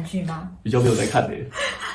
剧吗？比较没有在看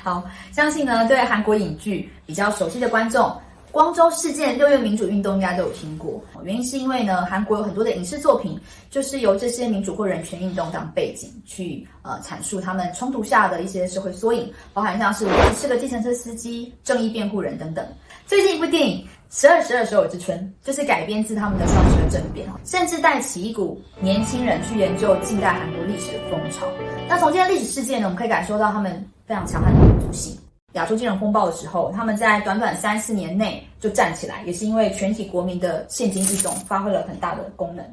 好，相信呢对韩国影剧比较熟悉的观众，光州事件、6月民主运动应该都有听过。原因是因为呢，韩国有很多的影视作品，就是由这些民主或人权运动当背景去阐述他们冲突下的一些社会缩影，包含像是我只是个计程车司机、正义辩护人等等。最近一部电影《12/12首尔之春》就是改编自他们的双十政变，甚至带起一股年轻人去研究近代韩国历史的风潮。那从这些历史事件呢，我们可以感受到他们非常强悍的民族性。亚洲金融风暴的时候，他们在短短3-4年内就站起来，也是因为全体国民的现金运动发挥了很大的功能。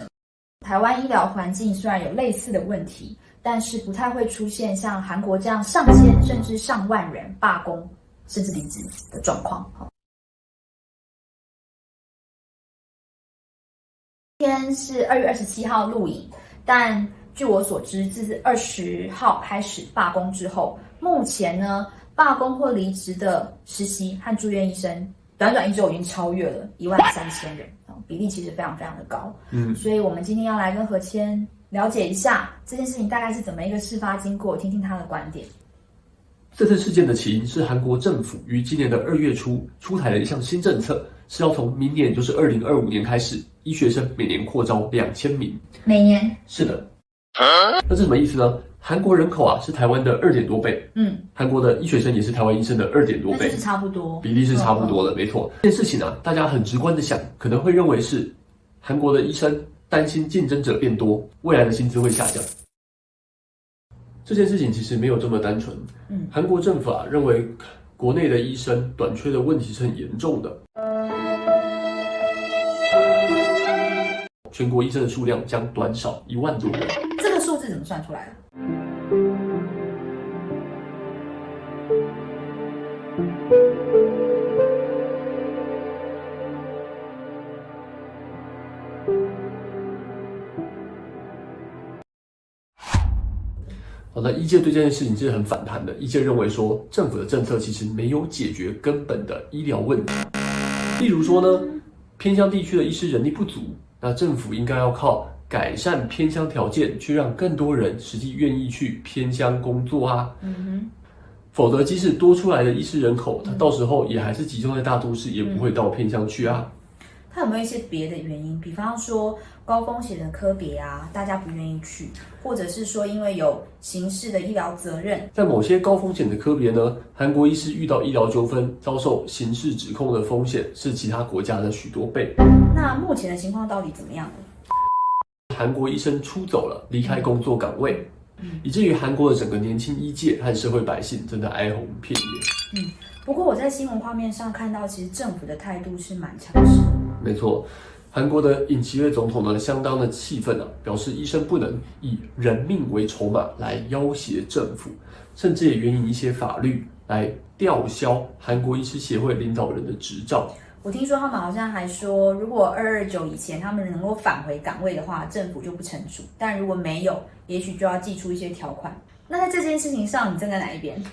台湾医疗环境虽然有类似的问题，但是不太会出现像韩国这样上千甚至上万人罢工甚至离职的状况。今天是2月27号录影，但据我所知，自20号开始罢工之后，目前呢，罢工或离职的实习和住院医生，短短1周已经超越了13000人，比例其实非常非常的高。所以我们今天要来跟何谦了解一下这件事情大概是怎么一个事发经过，听听他的观点。这次事件的起因是韩国政府于今年的2月初出台了一项新政策，是要从明年，就是2025年开始，医学生每年扩招2000名。每年？是的。那这什么意思呢？韩国人口啊是台湾的2点多倍，韩国的医学生也是台湾医生的2点多倍，那就是差不多，比例是差不多的，没错。这件事情啊，大家很直观的想，可能会认为是韩国的医生担心竞争者变多，未来的薪资会下降。这件事情其实没有这么单纯。韩国政府啊认为国内的医生短缺的问题是很严重的，全国医生的数量将短少1万多人。这个数字怎么算出来的？那医界对这件事情是很反弹的。医界认为说，政府的政策其实没有解决根本的医疗问题。例如说呢，偏乡地区的医师人力不足，那政府应该要靠改善偏乡条件，去让更多人实际愿意去偏乡工作啊。否则，即使多出来的医师人口，它到时候也还是集中在大都市，也不会到偏乡去啊。它有没有一些别的原因？比方说高风险的科别啊，大家不愿意去，或者是说因为有刑事的医疗责任。在某些高风险的科别呢，韩国医师遇到医疗纠纷，遭受刑事指控的风险是其他国家的许多倍。那目前的情况到底怎么样呢？韩国医生出走了，离开工作岗位，以至于韩国的整个年轻医界和社会百姓真的哀鸿遍野。不过我在新闻画面上看到，其实政府的态度是蛮强势的。没错，韩国的尹锡悦总统呢，相当的气愤啊，表示医生不能以人命为筹码来要挟政府，甚至也援引一些法律来吊销韩国医师协会领导人的执照。我听说他们好像还说，如果229以前他们能够返回岗位的话，政府就不惩处；但如果没有，也许就要祭出一些条款。那在这件事情上，你站在哪一边？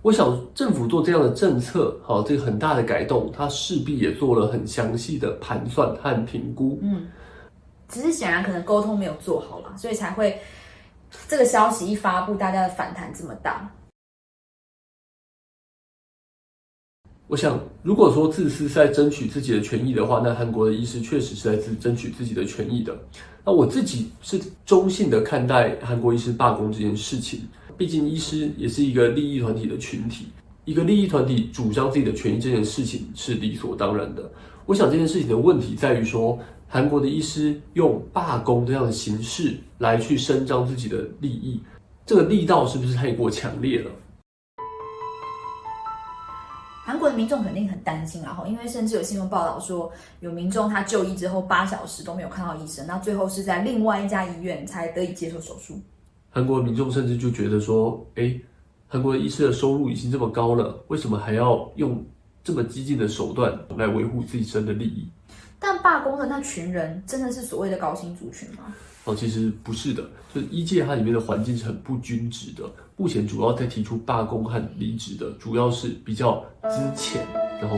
我想政府做这样的政策，这个很大的改动，它势必也做了很详细的盘算和评估。只是显然可能沟通没有做好啦，所以才会这个消息一发布，大家的反弹这么大。我想，如果说自私是在争取自己的权益的话，那韩国的医师确实是在争取自己的权益的。那我自己是中性的看待韩国医师罢工这件事情，毕竟医师也是一个利益团体的群体，一个利益团体主张自己的权益这件事情是理所当然的。我想这件事情的问题在于说，韩国的医师用罢工这样的形式来去伸张自己的利益，这个力道是不是太过强烈了？韩国的民众肯定很担心，然后因为甚至有新闻报道说，有民众他就医之后8小时都没有看到医生，那最后是在另外一家医院才得以接受手术。韩国的民众甚至就觉得说，韩国的医师的收入已经这么高了，为什么还要用这么激进的手段来维护自身的利益？但罢工的那群人真的是所谓的高薪族群吗？其实不是的，就是医界它里面的环境是很不均质的。目前主要在提出罢工和离职的，主要是比较资浅，然后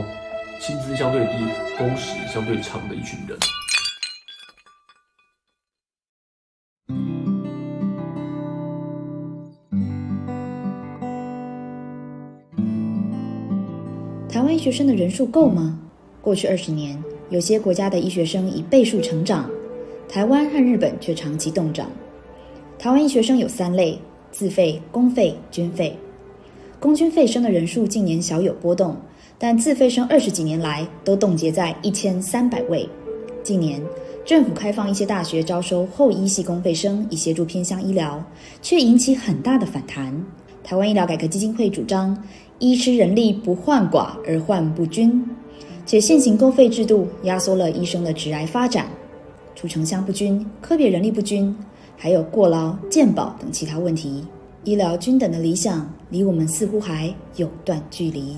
薪资相对低、工时相对长的一群人。学生的人数够吗？过去20年，有些国家的医学生以倍数成长，台湾和日本却长期冻涨。台湾医学生有3类：自费、公费、军费。公军费生的人数近年小有波动，但自费生20几年来都冻结在1300位。近年，政府开放一些大学招收后医系公费生，以协助偏乡医疗，却引起很大的反弹。台湾医疗改革基金会主张医师人力不患寡而患不均，且现行公费制度压缩了医生的职涯发展，除城乡不均、科别人力不均，还有过劳、健保等其他问题。医疗均等的理想离我们似乎还有段距离。